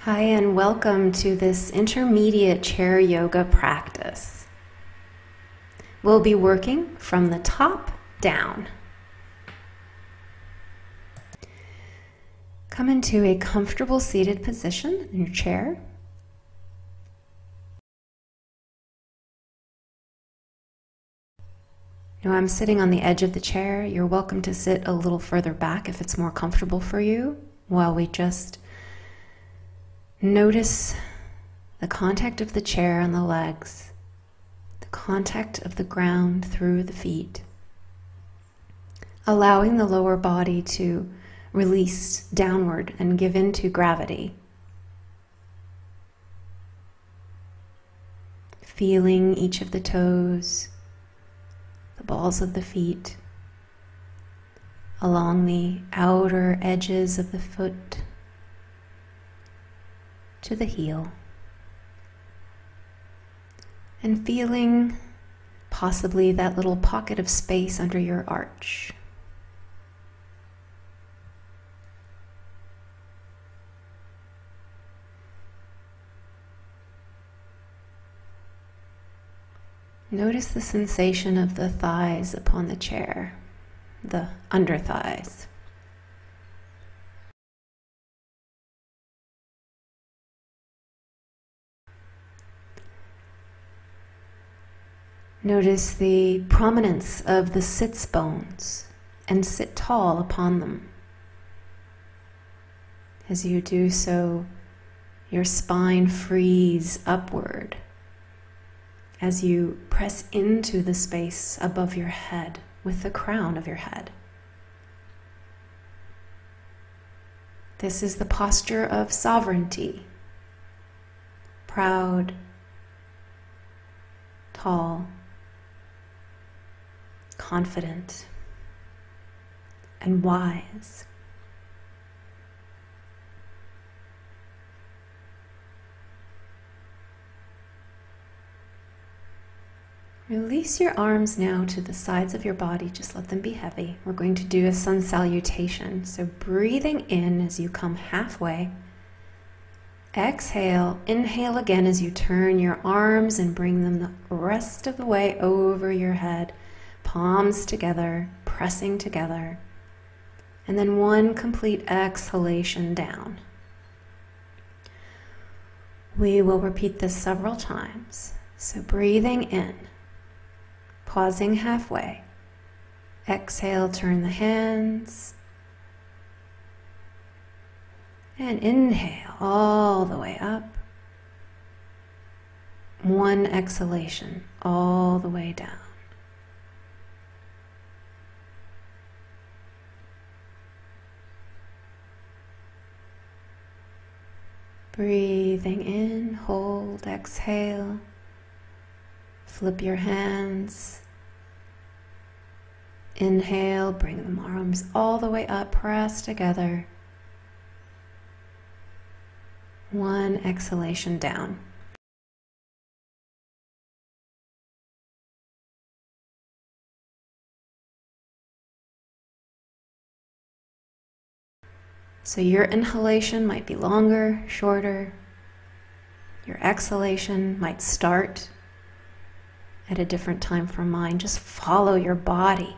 Hi, and welcome to this intermediate chair yoga practice. We'll be working from the top down. Come into a comfortable seated position in your chair. Now I'm sitting on the edge of the chair. You're welcome to sit a little further back if it's more comfortable for you, while we just notice the contact of the chair on the legs, the contact of the ground through the feet, allowing the lower body to release downward and give in to gravity. Feeling each of the toes, the balls of the feet, along the outer edges of the foot, to the heel, and feeling possibly that little pocket of space under your arch. Notice the sensation of the thighs upon the chair, the under thighs. Notice the prominence of the sits bones and sit tall upon them. As you do so, your spine frees upward as you press into the space above your head with the crown of your head. This is the posture of sovereignty, proud, tall, confident, and wise. Release your arms now to the sides of your body, just let them be heavy. We're going to do a sun salutation. So breathing in as you come halfway. Exhale, inhale again as you turn your arms and bring them the rest of the way over your head. Palms together, pressing together. And then one complete exhalation down. We will repeat this several times. So breathing in, pausing halfway. Exhale, turn the hands. And inhale all the way up. One exhalation all the way down. Breathing in, hold, exhale. Flip your hands. Inhale, bring the arms all the way up, press together. One exhalation down. So your inhalation might be longer, shorter. Your exhalation might start at a different time from mine. Just follow your body.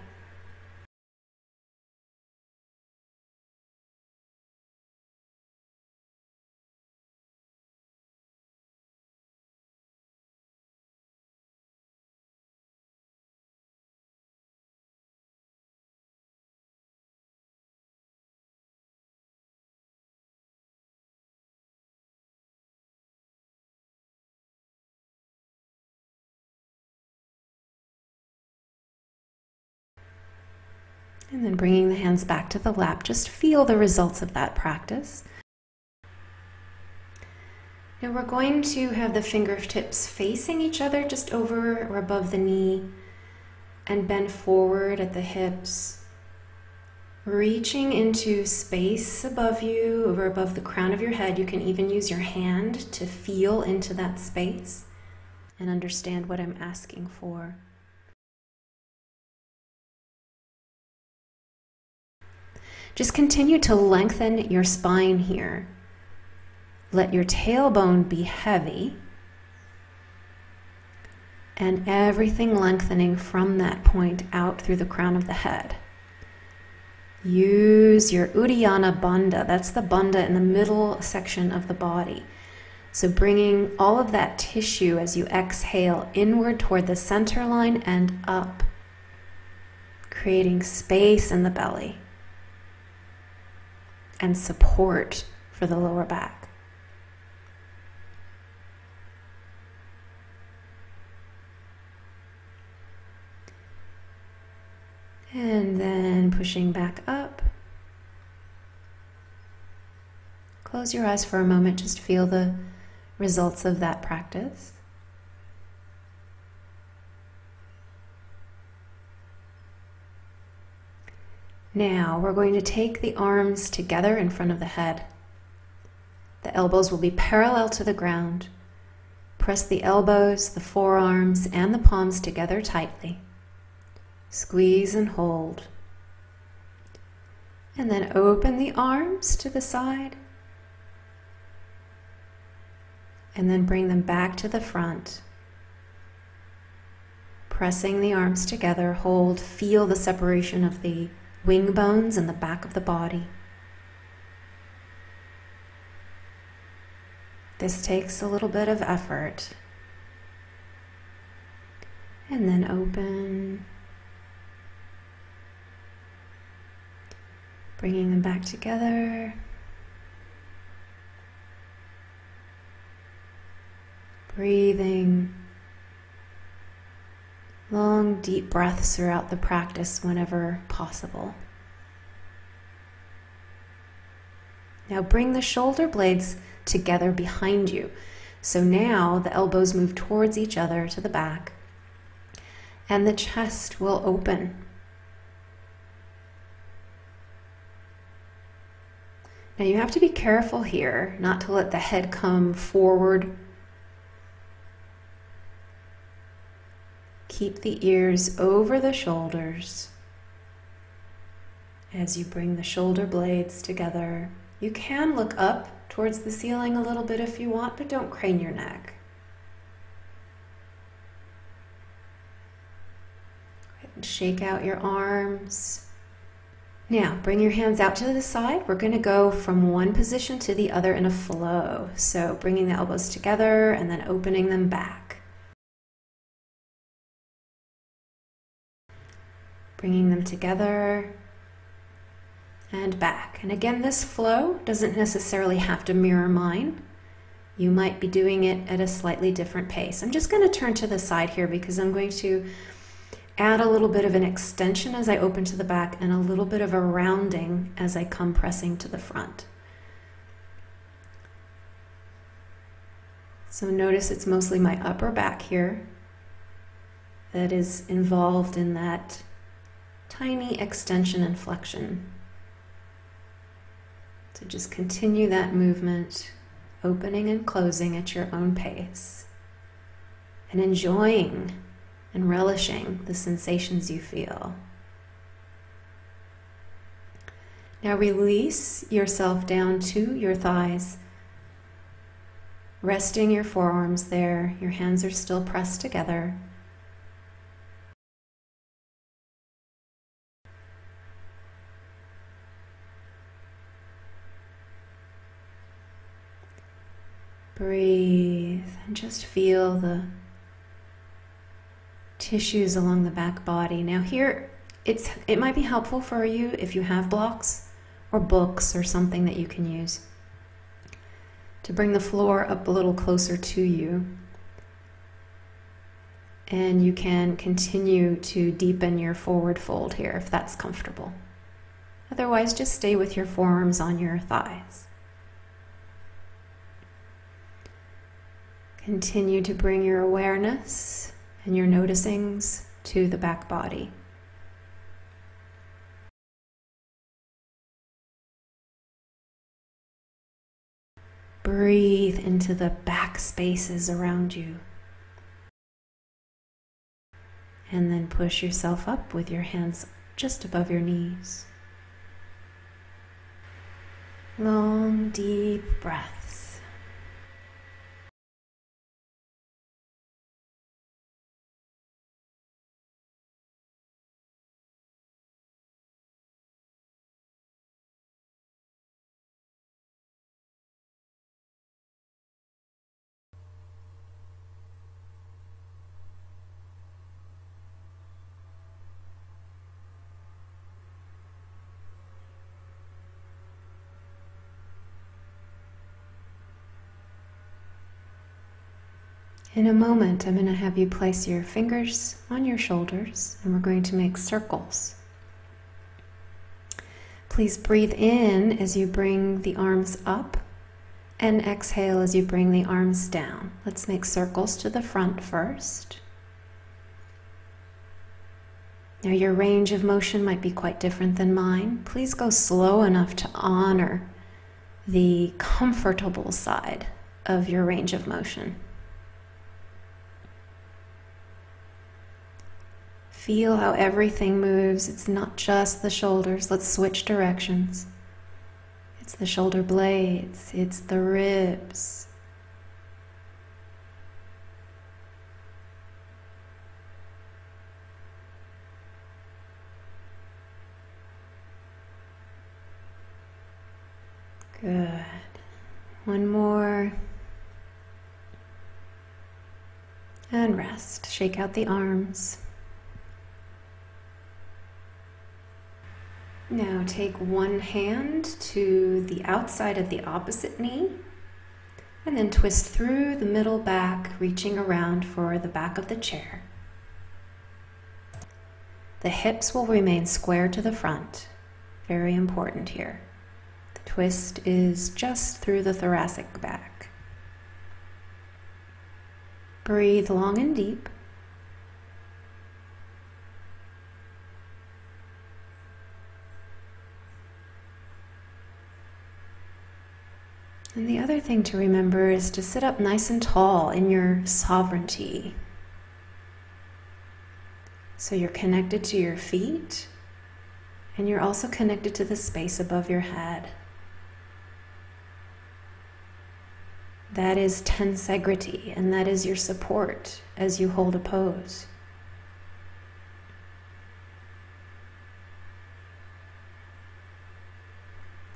And then bringing the hands back to the lap, just feel the results of that practice. Now we're going to have the fingertips facing each other just over or above the knee and bend forward at the hips, reaching into space above you or above the crown of your head. You can even use your hand to feel into that space and understand what I'm asking for. Just continue to lengthen your spine here. Let your tailbone be heavy and everything lengthening from that point out through the crown of the head. Use your Uddiyana Bandha. That's the bandha in the middle section of the body. So bringing all of that tissue as you exhale inward toward the center line and up, creating space in the belly and support for the lower back. And then pushing back up. Close your eyes for a moment, just feel the results of that practice. Now we're going to take the arms together in front of the head. The elbows will be parallel to the ground. Press the elbows, the forearms, and the palms together tightly. Squeeze and hold. And then open the arms to the side. And then bring them back to the front. Pressing the arms together, hold, feel the separation of the wing bones and the back of the body. This takes a little bit of effort. And then open. Bringing them back together. Breathing. Long, deep breaths throughout the practice whenever possible. Now bring the shoulder blades together behind you. So now the elbows move towards each other to the back, and the chest will open. Now you have to be careful here not to let the head come forward. Keep the ears over the shoulders as you bring the shoulder blades together. You can look up towards the ceiling a little bit if you want, but don't crane your neck. Shake out your arms. Now, bring your hands out to the side. We're going to go from one position to the other in a flow. So bringing the elbows together and then opening them back. Bringing them together and back. And again, this flow doesn't necessarily have to mirror mine. You might be doing it at a slightly different pace. I'm just going to turn to the side here because I'm going to add a little bit of an extension as I open to the back and a little bit of a rounding as I come pressing to the front. So notice it's mostly my upper back here that is involved in that tiny extension and flexion. So just continue that movement, opening and closing at your own pace, and enjoying and relishing the sensations you feel. Now release yourself down to your thighs, resting your forearms there. Your hands are still pressed together. Breathe and just feel the tissues along the back body. Now here, it might be helpful for you if you have blocks or books or something that you can use to bring the floor up a little closer to you. And you can continue to deepen your forward fold here if that's comfortable. Otherwise, just stay with your forearms on your thighs. Continue to bring your awareness and your noticings to the back body. Breathe into the back spaces around you. And then push yourself up with your hands just above your knees. Long, deep breaths. In a moment, I'm going to have you place your fingers on your shoulders, and we're going to make circles. Please breathe in as you bring the arms up, and exhale as you bring the arms down. Let's make circles to the front first. Now, your range of motion might be quite different than mine. Please go slow enough to honor the comfortable side of your range of motion. Feel how everything moves. It's not just the shoulders. Let's switch directions. It's the shoulder blades. It's the ribs. Good. One more. And rest. Shake out the arms. Now take one hand to the outside of the opposite knee, and then twist through the middle back, reaching around for the back of the chair. The hips will remain square to the front. Very important here. The twist is just through the thoracic back. Breathe long and deep. And the other thing to remember is to sit up nice and tall in your sovereignty. So you're connected to your feet, and you're also connected to the space above your head. That is tensegrity, and that is your support as you hold a pose.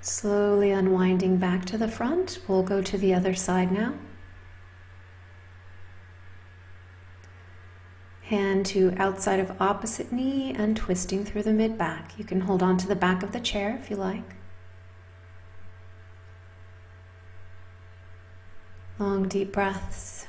Slowly unwinding back to the front. We'll go to the other side now. Hand to outside of opposite knee and twisting through the mid-back. You can hold on to the back of the chair if you like. Long, deep breaths.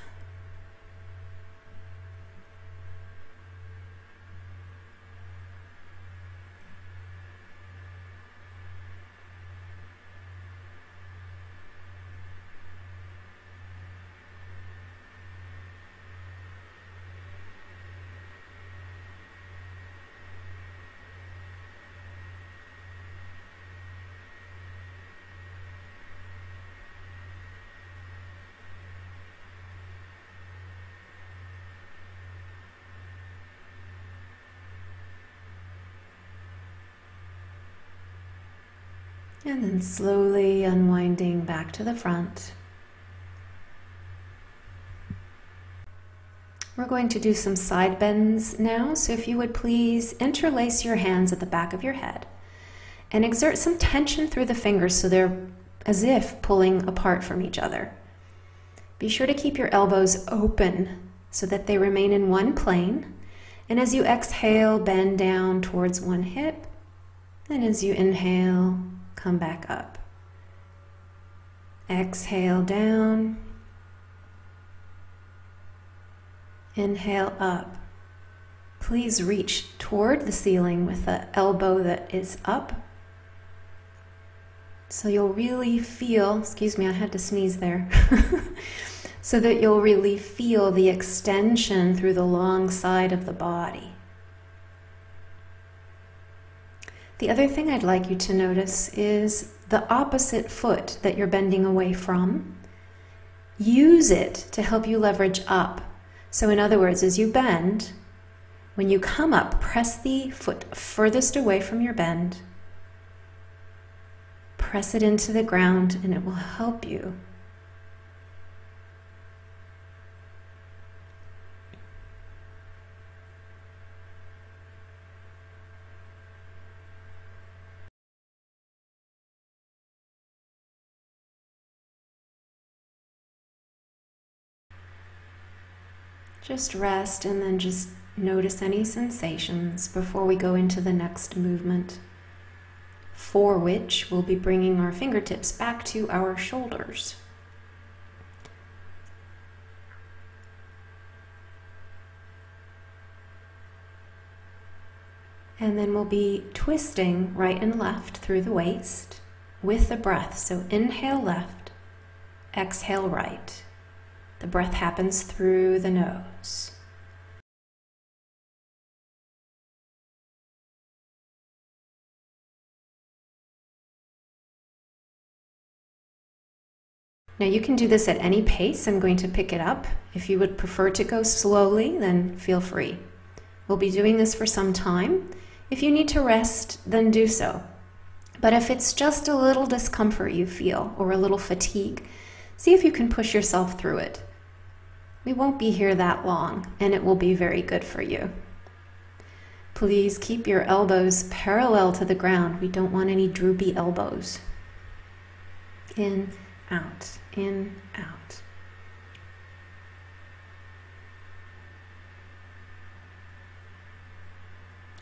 And then slowly unwinding back to the front. We're going to do some side bends now, so if you would please interlace your hands at the back of your head and exert some tension through the fingers so they're as if pulling apart from each other. Be sure to keep your elbows open so that they remain in one plane, and as you exhale, bend down towards one hip, and as you inhale, come back up. Exhale down. Inhale up. Please reach toward the ceiling with the elbow that is up. So you'll really feel, excuse me, I had to sneeze there. So that you'll really feel the extension through the long side of the body. The other thing I'd like you to notice is the opposite foot that you're bending away from. Use it to help you leverage up. So in other words, as you bend, when you come up, press the foot furthest away from your bend. Press it into the ground, and it will help you. Just rest and then just notice any sensations before we go into the next movement, for which we'll be bringing our fingertips back to our shoulders. And then we'll be twisting right and left through the waist with the breath. So inhale left, exhale right. The breath happens through the nose. Now you can do this at any pace. I'm going to pick it up. If you would prefer to go slowly, then feel free. We'll be doing this for some time. If you need to rest, then do so. But if it's just a little discomfort you feel or a little fatigue, see if you can push yourself through it. We won't be here that long, and it will be very good for you. Please keep your elbows parallel to the ground. We don't want any droopy elbows. In, out, in, out.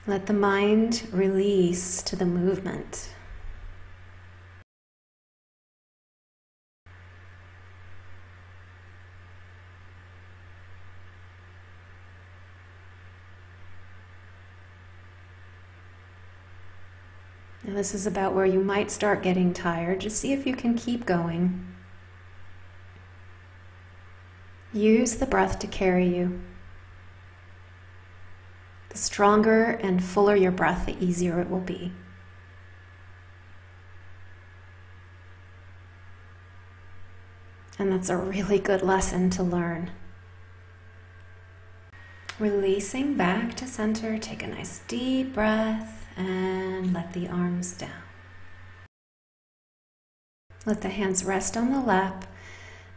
Let the mind release to the movement. Now this is about where you might start getting tired. Just see if you can keep going. Use the breath to carry you. The stronger and fuller your breath, the easier it will be. And that's a really good lesson to learn. Releasing back to center, take a nice deep breath and let the arms down. Let the hands rest on the lap.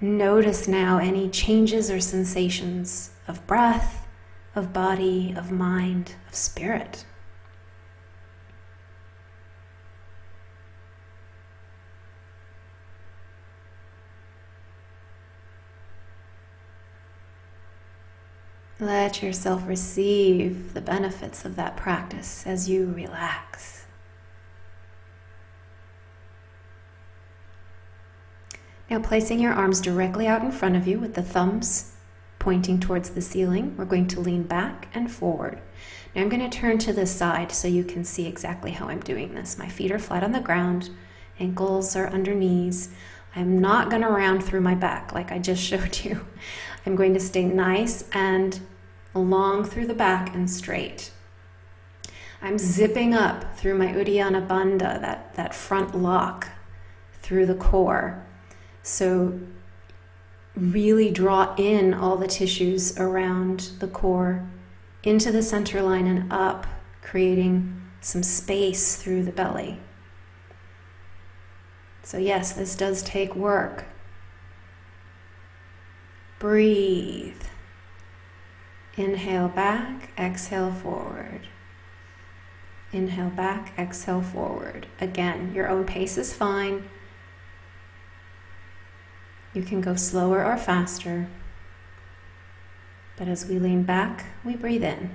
Notice now any changes or sensations of breath, of body, of mind, of spirit. Let yourself receive the benefits of that practice as you relax. Now placing your arms directly out in front of you with the thumbs pointing towards the ceiling, we're going to lean back and forward. Now I'm going to turn to the side so you can see exactly how I'm doing this. My feet are flat on the ground, ankles are under knees. I'm not going to round through my back like I just showed you. I'm going to stay nice and long through the back and straight. I'm zipping up through my Uddiyana Bandha, that front lock through the core. So really draw in all the tissues around the core into the center line and up, creating some space through the belly. So yes, this does take work. Breathe. Inhale back, exhale forward. Inhale back, exhale forward. Again, your own pace is fine. You can go slower or faster. But as we lean back, we breathe in.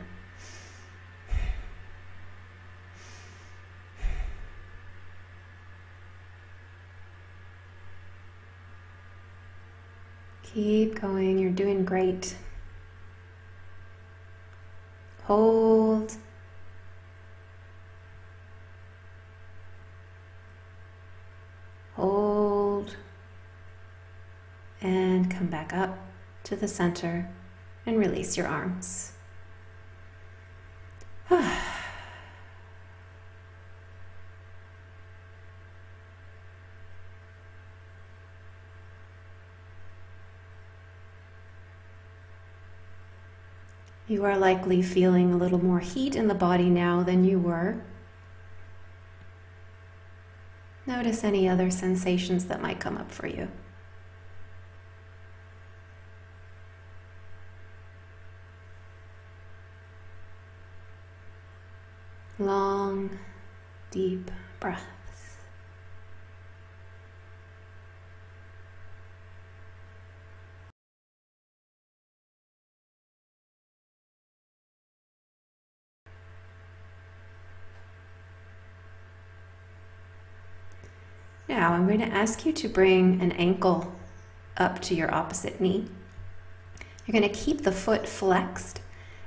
Keep going, you're doing great. Hold. Hold. And come back up to the center and release your arms. You are likely feeling a little more heat in the body now than you were. Notice any other sensations that might come up for you. Long, deep breaths. Now I'm going to ask you to bring an ankle up to your opposite knee. You're going to keep the foot flexed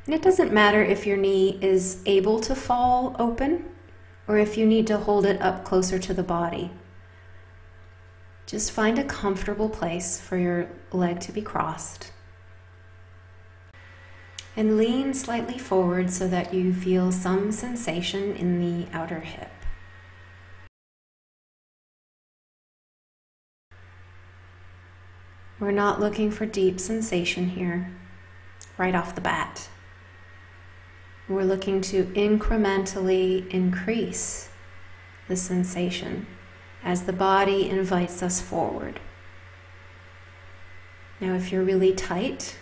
And it doesn't matter if your knee is able to fall open or if you need to hold it up closer to the body. Just find a comfortable place for your leg to be crossed. And lean slightly forward so that you feel some sensation in the outer hip. We're not looking for deep sensation here, right off the bat. We're looking to incrementally increase the sensation as the body invites us forward. Now, if you're really tight,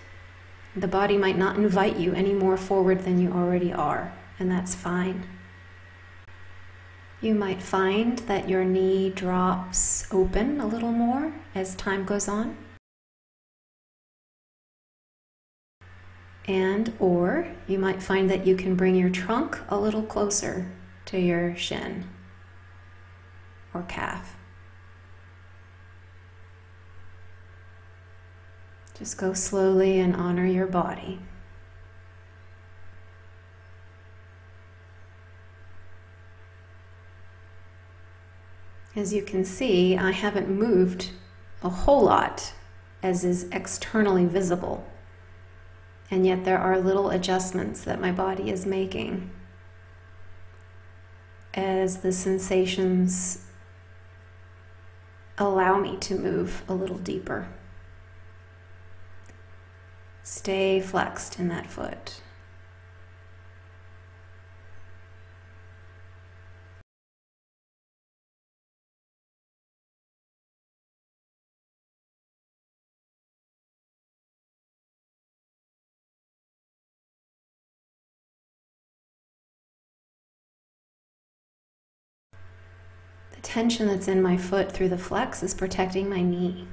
the body might not invite you any more forward than you already are, and that's fine. You might find that your knee drops open a little more as time goes on. Or you might find that you can bring your trunk a little closer to your shin or calf. Just go slowly and honor your body. As you can see, I haven't moved a whole lot as is externally visible. And yet there are little adjustments that my body is making as the sensations allow me to move a little deeper. Stay flexed in that foot. The tension that's in my foot through the flex is protecting my knee.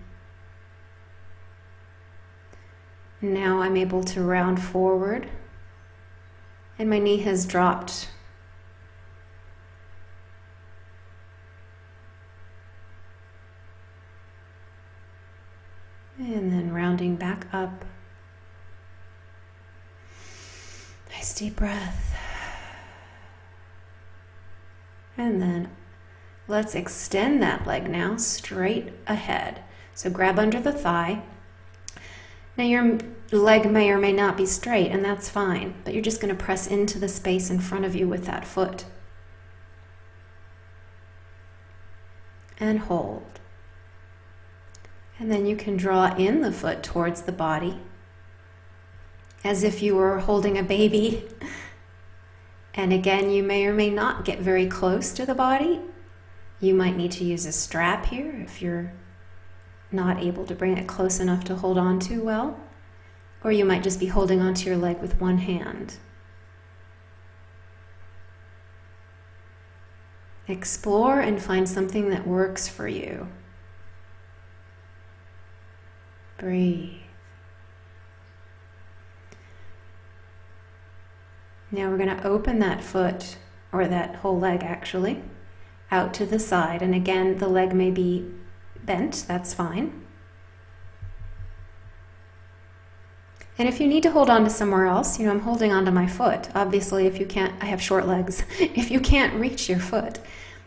Now I'm able to round forward, and my knee has dropped. And then rounding back up. Nice deep breath. And then let's extend that leg now straight ahead. So grab under the thigh. Now your leg may or may not be straight, and that's fine, but you're just going to press into the space in front of you with that foot. And hold. And then you can draw in the foot towards the body, as if you were holding a baby. And again, you may or may not get very close to the body. You might need to use a strap here if you're not able to bring it close enough to hold on to well. Or you might just be holding onto your leg with one hand. Explore and find something that works for you. Breathe. Now we're going to open that foot, or that whole leg actually, out to the side. And again, the leg may be bent, that's fine. And if you need to hold on to somewhere else, I'm holding onto my foot. Obviously, if you can't, I have short legs. If you can't reach your foot,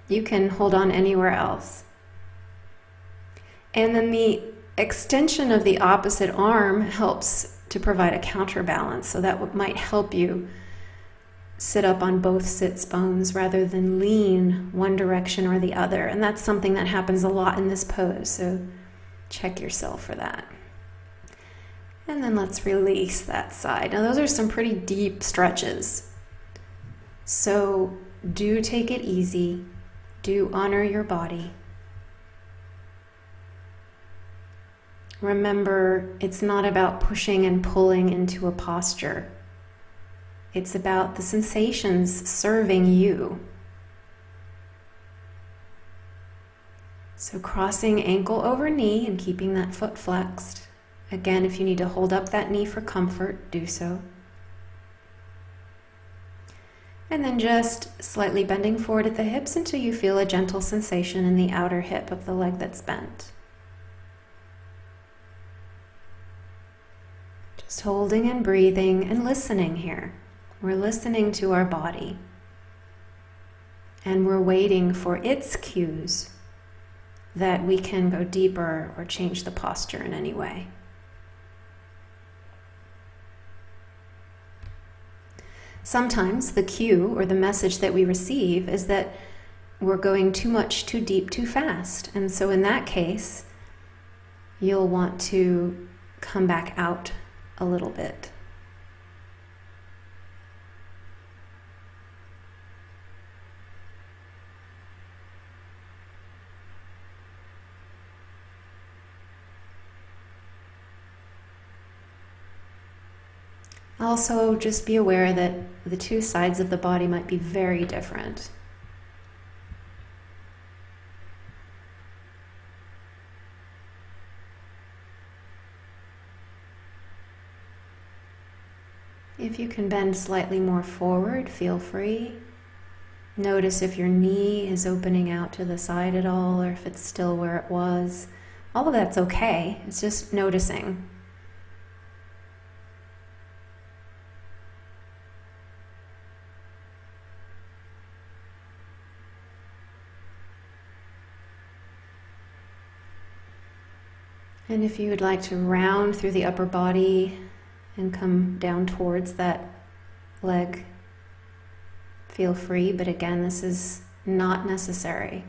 you can hold on anywhere else. And then the extension of the opposite arm helps to provide a counterbalance. So that might help you sit up on both sits bones rather than lean one direction or the other. And that's something that happens a lot in this pose, so check yourself for that. And then let's release that side. Now those are some pretty deep stretches, so do take it easy, do honor your body. Remember, it's not about pushing and pulling into a posture. It's about the sensations serving you. So crossing ankle over knee and keeping that foot flexed. Again, if you need to hold up that knee for comfort, do so. And then just slightly bending forward at the hips until you feel a gentle sensation in the outer hip of the leg that's bent. Just Just holding and breathing and listening here. We're listening to our body. And we're waiting for its cues that we can go deeper or change the posture in any way. Sometimes the cue or the message that we receive is that we're going too much, too deep, too fast. And so in that case, you'll want to come back out a little bit. Also, just be aware that the two sides of the body might be very different. If you can bend slightly more forward, feel free. Notice if your knee is opening out to the side at all, or if it's still where it was. All of that's okay. It's just noticing. And if you would like to round through the upper body and come down towards that leg, feel free, but again, this is not necessary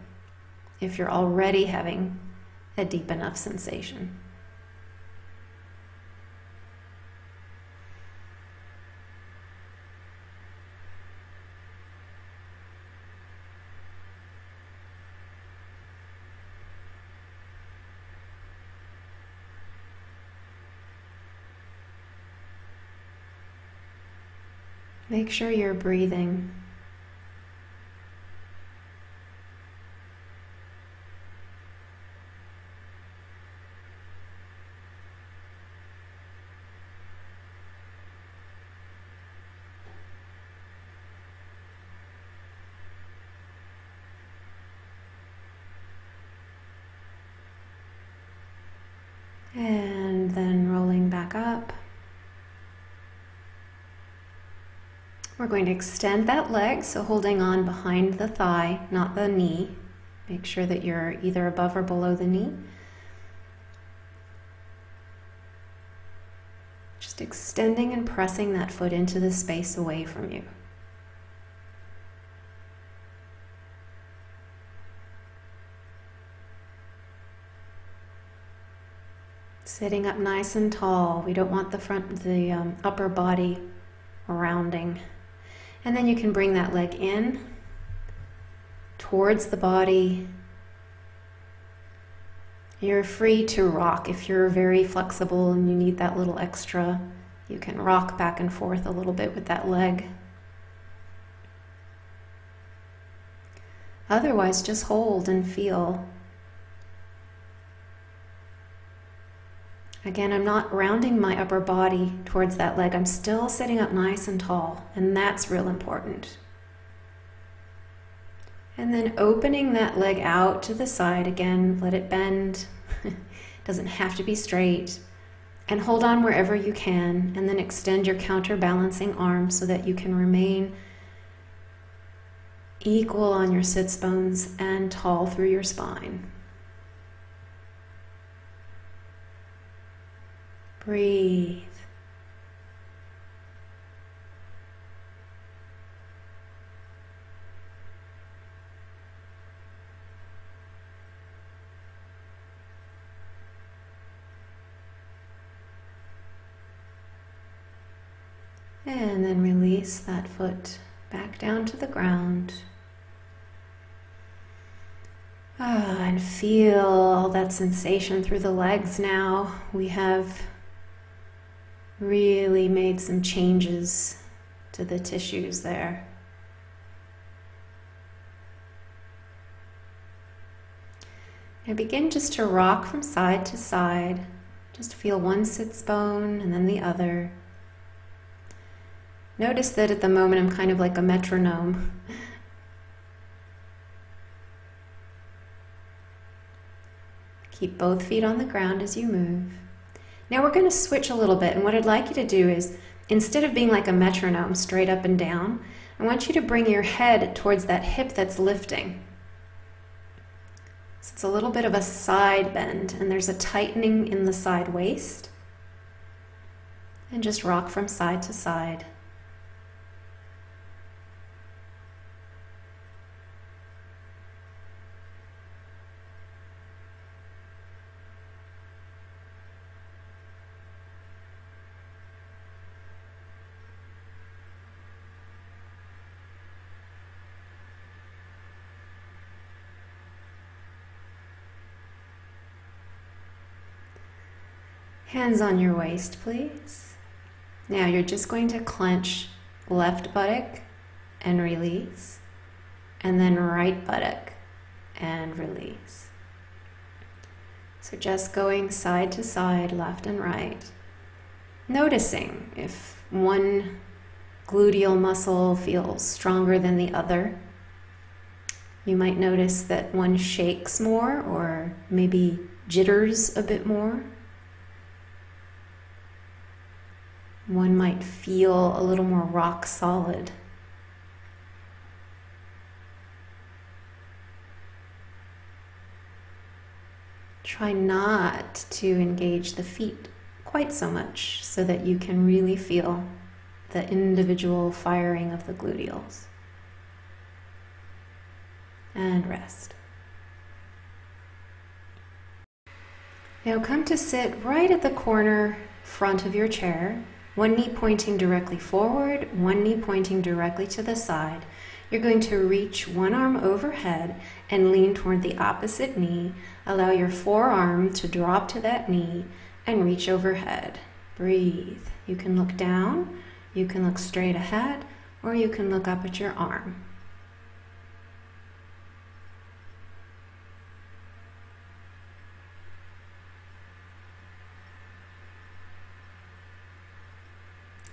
if you're already having a deep enough sensation. Make sure you're breathing. And then rolling back up. We're going to extend that leg, so holding on behind the thigh, not the knee. Make sure that you're either above or below the knee. Just extending and pressing that foot into the space away from you. Sitting up nice and tall. We don't want the upper body rounding. And then you can bring that leg in towards the body. You're free to rock. If you're very flexible and you need that little extra, you can rock back and forth a little bit with that leg. Otherwise, just hold and feel. Again, I'm not rounding my upper body towards that leg. I'm still sitting up nice and tall, and that's real important. And then opening that leg out to the side again, let it bend. Doesn't have to be straight. And hold on wherever you can, and then extend your counterbalancing arm so that you can remain equal on your sits bones and tall through your spine. Breathe. And then release that foot back down to the ground. And feel all that sensation through the legs now. We have really made some changes to the tissues there. Now begin just to rock from side to side. Just feel one sits bone and then the other. Notice that at the moment I'm kind of like a metronome. Keep both feet on the ground as you move. Now we're going to switch a little bit, and what I'd like you to do is, instead of being like a metronome straight up and down, I want you to bring your head towards that hip that's lifting. So it's a little bit of a side bend, and there's a tightening in the side waist. And just rock from side to side. Hands on your waist, please. Now you're just going to clench left buttock and release, and then right buttock and release. So just going side to side, left and right. Noticing if one gluteal muscle feels stronger than the other. You might notice that one shakes more or maybe jitters a bit more. One might feel a little more rock solid. Try not to engage the feet quite so much so that you can really feel the individual firing of the gluteals. And rest. Now come to sit right at the corner front of your chair. One knee pointing directly forward, one knee pointing directly to the side. You're going to reach one arm overhead and lean toward the opposite knee. Allow your forearm to drop to that knee and reach overhead. Breathe. You can look down, you can look straight ahead, or you can look up at your arm.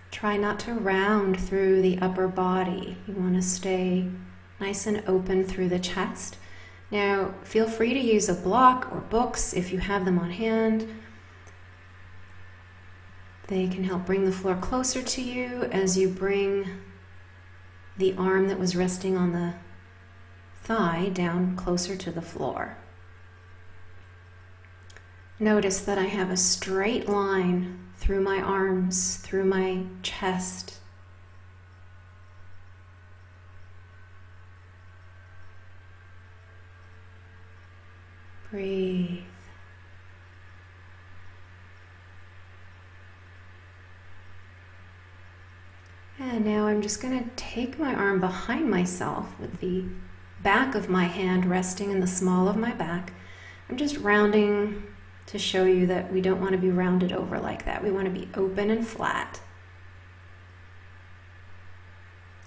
Try not to round through the upper body. You want to stay nice and open through the chest. Now, feel free to use a block or books if you have them on hand. They can help bring the floor closer to you as you bring the arm that was resting on the thigh down closer to the floor. Notice that I have a straight line through my arms, through my chest. Breathe. And now I'm just going to take my arm behind myself with the back of my hand resting in the small of my back. I'm just rounding to show you that we don't want to be rounded over like that. We want to be open and flat.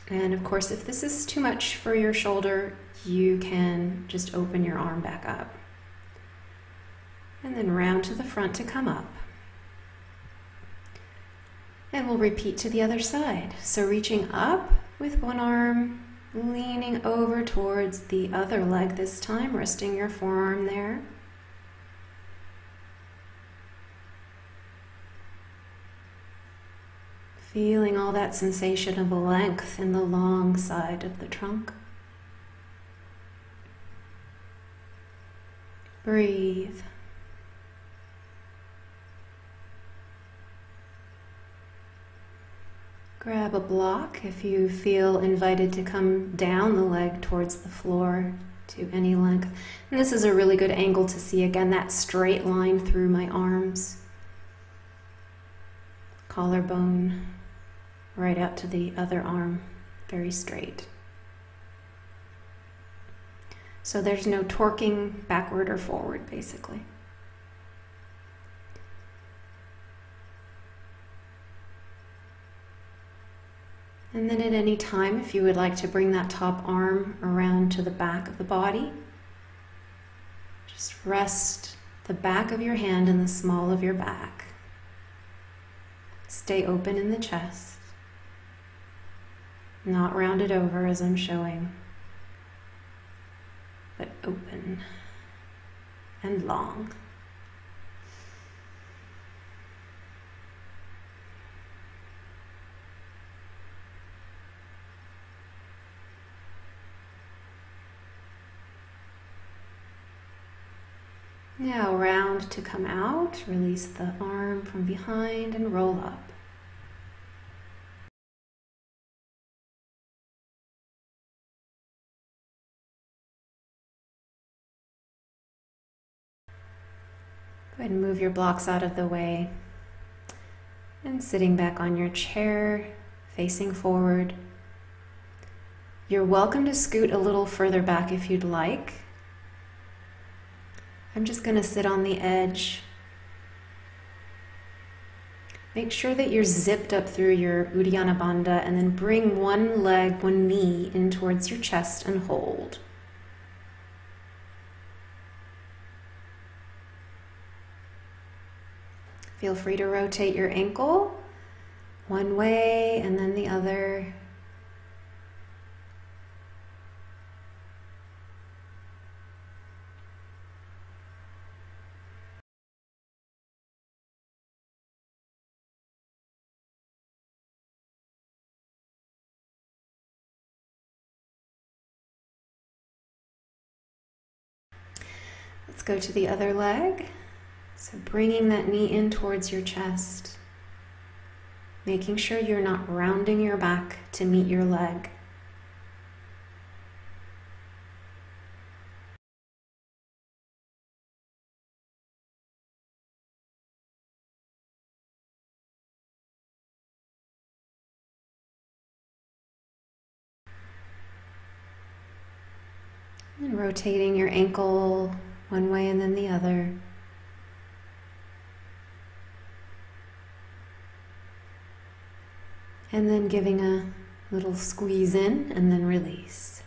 And of course, if this is too much for your shoulder, you can just open your arm back up. And then round to the front to come up. And we'll repeat to the other side. So reaching up with one arm, leaning over towards the other leg this time, resting your forearm there. Feeling all that sensation of length in the long side of the trunk. Breathe. Grab a block if you feel invited to come down the leg towards the floor to any length. And this is a really good angle to see again that straight line through my arms. Collarbone right out to the other arm, very straight. So there's no torquing backward or forward, basically. And then at any time, if you would like to bring that top arm around to the back of the body, just rest the back of your hand in the small of your back. Stay open in the chest, not rounded over as I'm showing, but open and long. Now round to come out, release the arm from behind and roll up. Go ahead and move your blocks out of the way. And sitting back on your chair, facing forward. You're welcome to scoot a little further back if you'd like. I'm just going to sit on the edge. Make sure that you're zipped up through your Uddiyana Bandha and then bring one leg, one knee in towards your chest and hold. Feel free to rotate your ankle one way and then the other. Let's go to the other leg. So bringing that knee in towards your chest, making sure you're not rounding your back to meet your leg. And rotating your ankle one way and then the other. And then giving a little squeeze in and then release.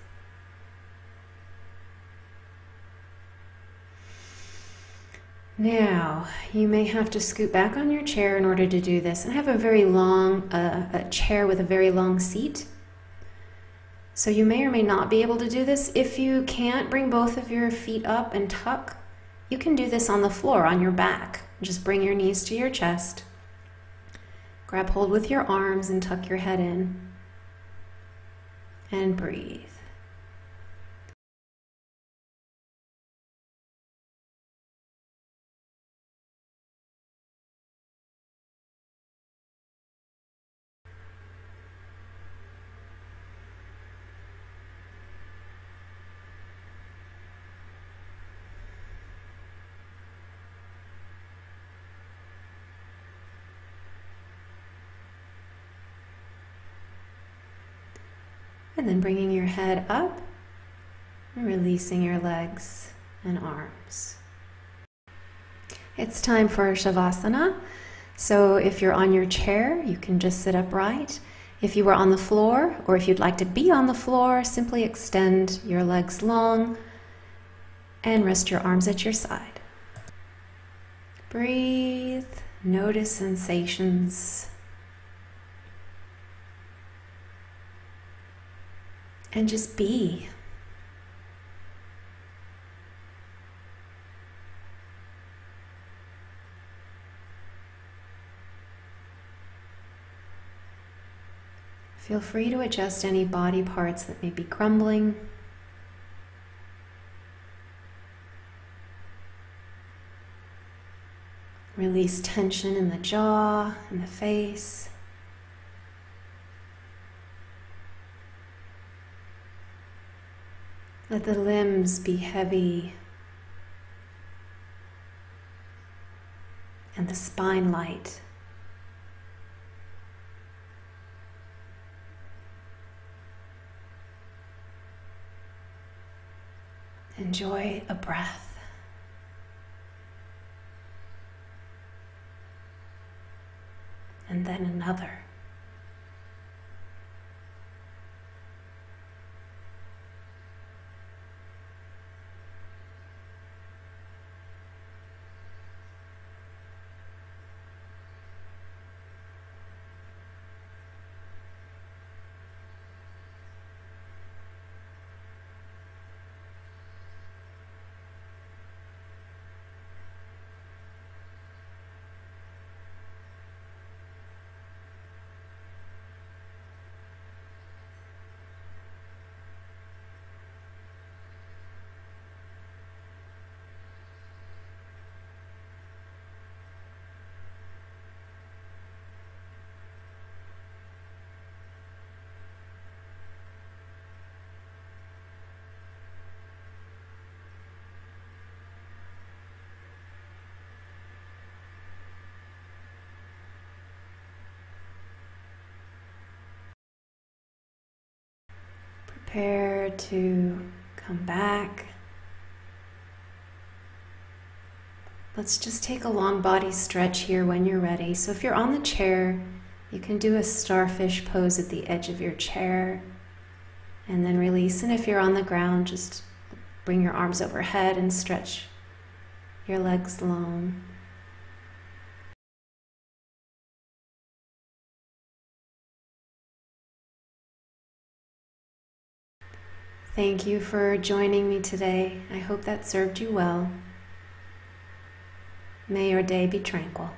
Now, you may have to scoot back on your chair in order to do this. And I have a very long, a chair with a very long seat. So you may or may not be able to do this. If you can't bring both of your feet up and tuck, you can do this on the floor, on your back. Just bring your knees to your chest. Grab hold with your arms and tuck your head in. And breathe. And then bringing your head up and releasing your legs and arms. It's time for Shavasana. So if you're on your chair, you can just sit upright. If you were on the floor, or if you'd like to be on the floor, simply extend your legs long and rest your arms at your side. Breathe, notice sensations. And just be. Feel free to adjust any body parts that may be grumbling. Release tension in the jaw and the face. Let the limbs be heavy and the spine light. Enjoy a breath. And then another. Prepare to come back. Let's just take a long body stretch here when you're ready. So if you're on the chair, you can do a starfish pose at the edge of your chair and then release. And if you're on the ground, just bring your arms overhead and stretch your legs long. Thank you for joining me today. I hope that served you well. May your day be tranquil.